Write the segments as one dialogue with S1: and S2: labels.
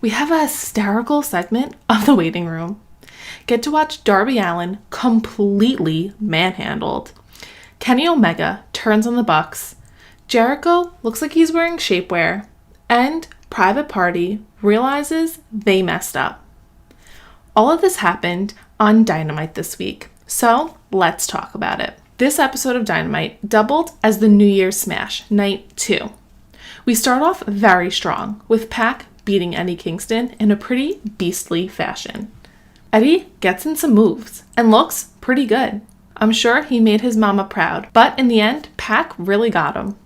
S1: we have a hysterical segment of the waiting room. Get to watch Darby Allin completely manhandled. Kenny Omega turns on the Bucks. Jericho looks like he's wearing shapewear. And Private Party realizes they messed up. All of this happened on Dynamite this week, so let's talk about it. This episode of Dynamite doubled as the New Year's Smash, Night 2. We start off very strong, with Pac beating Eddie Kingston in a pretty beastly fashion. Eddie gets in some moves and looks pretty good. I'm sure he made his mama proud, but in the end, Pac really got him.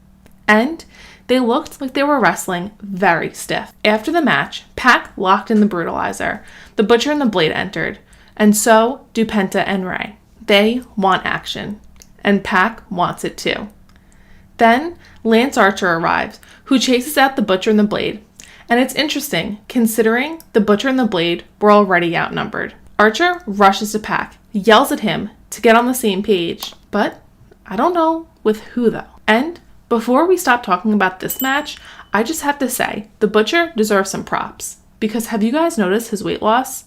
S1: And they looked like they were wrestling very stiff. After the match, Pac locked in the Brutalizer. The Butcher and the Blade entered, and so do Penta and Ray. They want action, and Pac wants it too. Then Lance Archer arrives, who chases out the Butcher and the Blade. And it's interesting, considering the Butcher and the Blade were already outnumbered. Archer rushes to Pac, yells at him to get on the same page, but I don't know with who though. And before we stop talking about this match, I just have to say, the Butcher deserves some props. Because have you guys noticed his weight loss?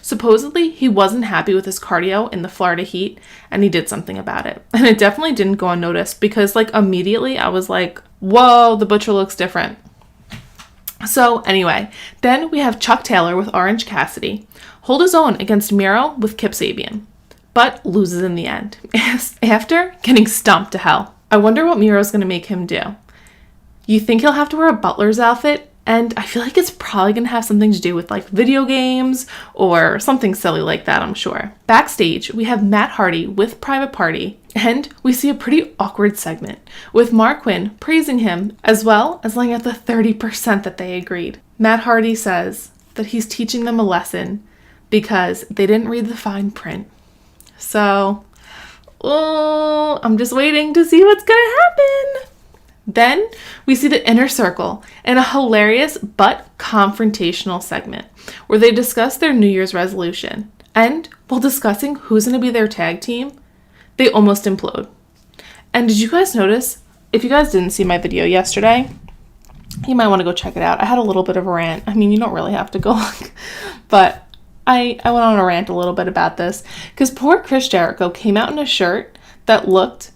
S1: Supposedly, he wasn't happy with his cardio in the Florida heat, and he did something about it. And it definitely didn't go unnoticed, because immediately I was like, whoa, the Butcher looks different. So anyway, then we have Chuck Taylor with Orange Cassidy hold his own against Miro with Kip Sabian, but loses in the end, after getting stomped to hell. I wonder what Miro's going to make him do. You think he'll have to wear a butler's outfit? And I feel like it's probably going to have something to do with video games or something silly like that, I'm sure. Backstage, we have Matt Hardy with Private Party, and we see a pretty awkward segment with Mark Quinn praising him as well as laying out the 30% that they agreed. Matt Hardy says that he's teaching them a lesson because they didn't read the fine print. So, I'm just waiting to see what's going to happen. Then we see the Inner Circle in a hilarious but confrontational segment where they discuss their New Year's resolution. And while discussing who's going to be their tag team, they almost implode. And did you guys notice, if you guys didn't see my video yesterday, you might want to go check it out. I had a little bit of a rant. I mean, you don't really have to go look, but I went on a rant a little bit about this because poor Chris Jericho came out in a shirt that looked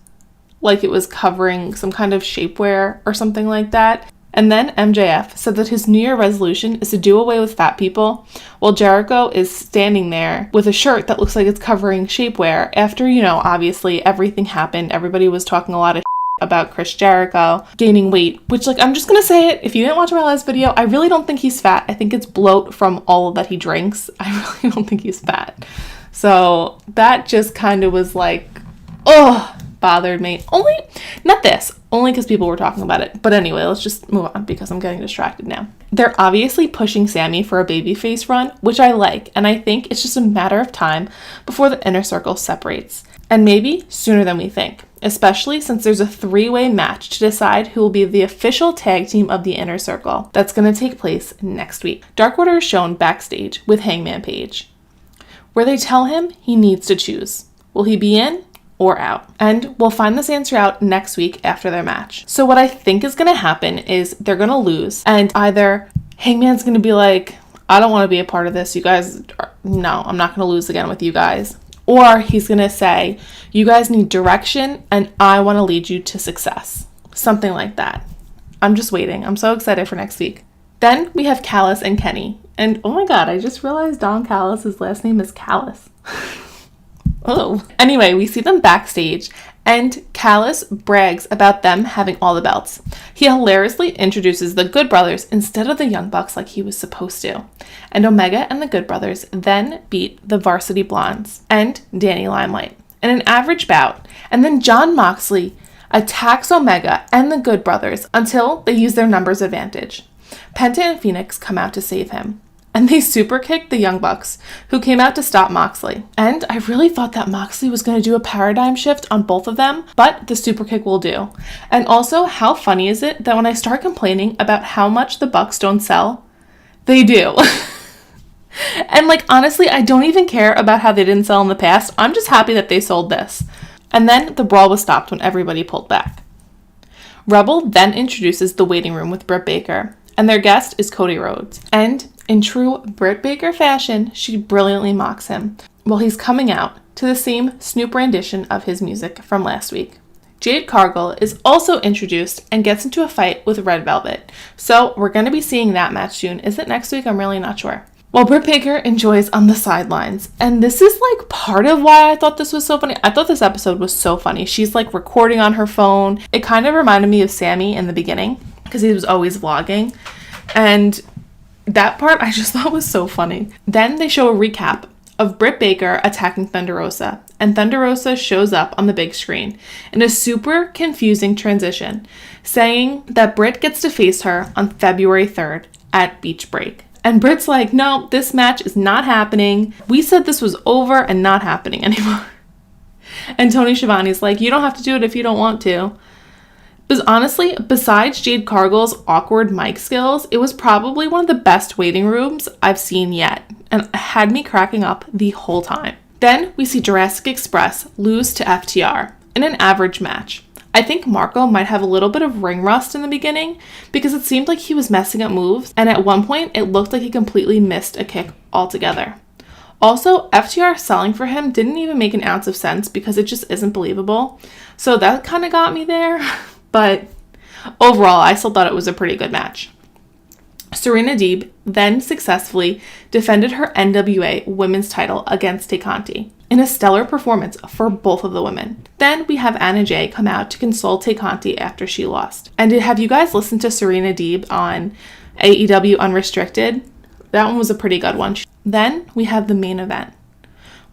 S1: like it was covering some kind of shapewear or something like that. And then MJF said that his New Year resolution is to do away with fat people, while Jericho is standing there with a shirt that looks like it's covering shapewear after, obviously everything happened. Everybody was talking a lot of about Chris Jericho gaining weight, which I'm just going to say it. If you didn't watch my last video, I really don't think he's fat. I think it's bloat from all that he drinks. I really don't think he's fat. So that just kind of was bothered me. Only because people were talking about it. But anyway, let's just move on because I'm getting distracted now. They're obviously pushing Sammy for a babyface run, which I like, and I think it's just a matter of time before the Inner Circle separates. And maybe sooner than we think, especially since there's a 3-way match to decide who will be the official tag team of the Inner Circle that's going to take place next week. Dark Order is shown backstage with Hangman Page, where they tell him he needs to choose. Will he be in or out? And we'll find this answer out next week after their match. So what I think is going to happen is they're going to lose, and either Hangman's going to be like, I don't want to be a part of this, you guys, no, I'm not going to lose again with you guys. Or he's going to say, you guys need direction and I want to lead you to success. Something like that. I'm just waiting. I'm so excited for next week. Then we have Callis and Kenny. And oh my god, I just realized Don Callis' last name is Callis. Oh. Anyway, we see them backstage, and Callis brags about them having all the belts. He hilariously introduces the Good Brothers instead of the Young Bucks like he was supposed to. And Omega and the Good Brothers then beat the Varsity Blondes and Danny Limelight in an average bout. And then Jon Moxley attacks Omega and the Good Brothers until they use their numbers advantage. Penta and Phoenix come out to save him. And they super kicked the Young Bucks, who came out to stop Moxley. And I really thought that Moxley was going to do a paradigm shift on both of them, but the super kick will do. And also, how funny is it that when I start complaining about how much the Bucks don't sell, they do. And honestly, I don't even care about how they didn't sell in the past. I'm just happy that they sold this. And then the brawl was stopped when everybody pulled back. Rebel then introduces the waiting room with Britt Baker, and their guest is Cody Rhodes. And In true Britt Baker fashion, she brilliantly mocks him while he's coming out to the same Snoop rendition of his music from last week. Jade Cargill is also introduced and gets into a fight with Red Velvet. So we're going to be seeing that match soon. Is it next week? I'm really not sure. Well, Britt Baker enjoys on the sidelines. And this is like part of why I thought this was so funny. I thought this episode was so funny. She's like recording on her phone. It kind of reminded me of Sammy in the beginning because he was always vlogging. And that part I just thought was so funny. Then they show a recap of Britt Baker attacking Thunder Rosa. And Thunder Rosa shows up on the big screen in a super confusing transition, saying that Britt gets to face her on February 3rd at Beach Break. And Britt's like, no, this match is not happening. We said this was over and not happening anymore. And Tony Schiavone's like, you don't have to do it if you don't want to. Because honestly, besides Jade Cargill's awkward mic skills, it was probably one of the best waiting rooms I've seen yet. And it had me cracking up the whole time. Then we see Jurassic Express lose to FTR in an average match. I think Marco might have a little bit of ring rust in the beginning because it seemed like he was messing up moves, and at one point it looked like he completely missed a kick altogether. Also, FTR selling for him didn't even make an ounce of sense because it just isn't believable. So that kind of got me there, but overall I still thought it was a pretty good match. Serena Deeb then successfully defended her NWA women's title against Tay Conti in a stellar performance for both of the women. Then we have Anna Jay come out to console Tay Conti after she lost. And have you guys listened to Serena Deeb on AEW Unrestricted? That one was a pretty good one. Then we have the main event,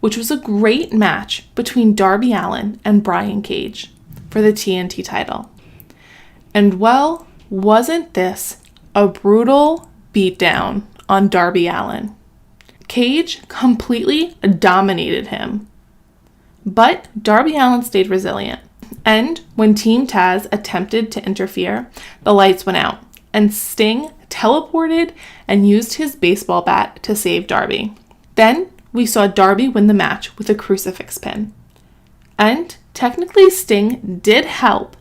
S1: which was a great match between Darby Allin and Brian Cage for the TNT title. And well, wasn't this a brutal beatdown on Darby Allin? Cage completely dominated him. But Darby Allin stayed resilient. And when Team Taz attempted to interfere, the lights went out, and Sting teleported and used his baseball bat to save Darby. Then we saw Darby win the match with a crucifix pin. And technically Sting did help,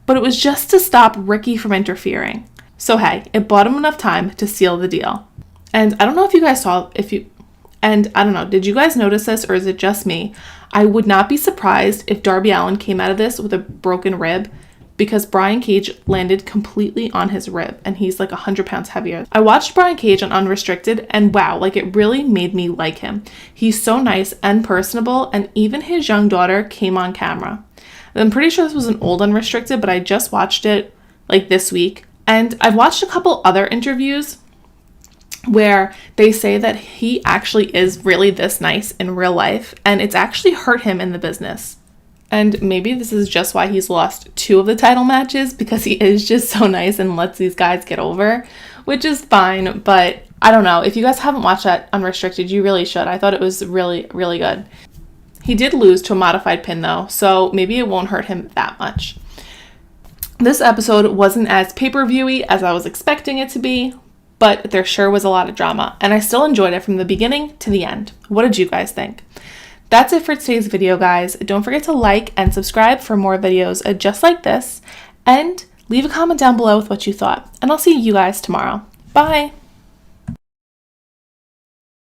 S1: but it was just to stop Ricky from interfering. So hey, it bought him enough time to seal the deal. And I don't know if you guys saw, did you guys notice this or is it just me? I would not be surprised if Darby Allin came out of this with a broken rib because Brian Cage landed completely on his rib and he's like 100 pounds heavier. I watched Brian Cage on Unrestricted and wow, like it really made me like him. He's so nice and personable, and even his young daughter came on camera. I'm pretty sure this was an old Unrestricted, but I just watched it like this week. And I've watched a couple other interviews where they say that he actually is really this nice in real life, and it's actually hurt him in the business. And maybe this is just why he's lost 2 of the title matches, because he is just so nice and lets these guys get over, which is fine. But I don't know. If you guys haven't watched that Unrestricted, you really should. I thought it was really, really good. He did lose to a modified pin though, so maybe it won't hurt him that much. This episode wasn't as pay-per-view-y as I was expecting it to be, but there sure was a lot of drama, and I still enjoyed it from the beginning to the end. What did you guys think? That's it for today's video, guys. Don't forget to like and subscribe for more videos just like this, and leave a comment down below with what you thought, and I'll see you guys tomorrow. Bye!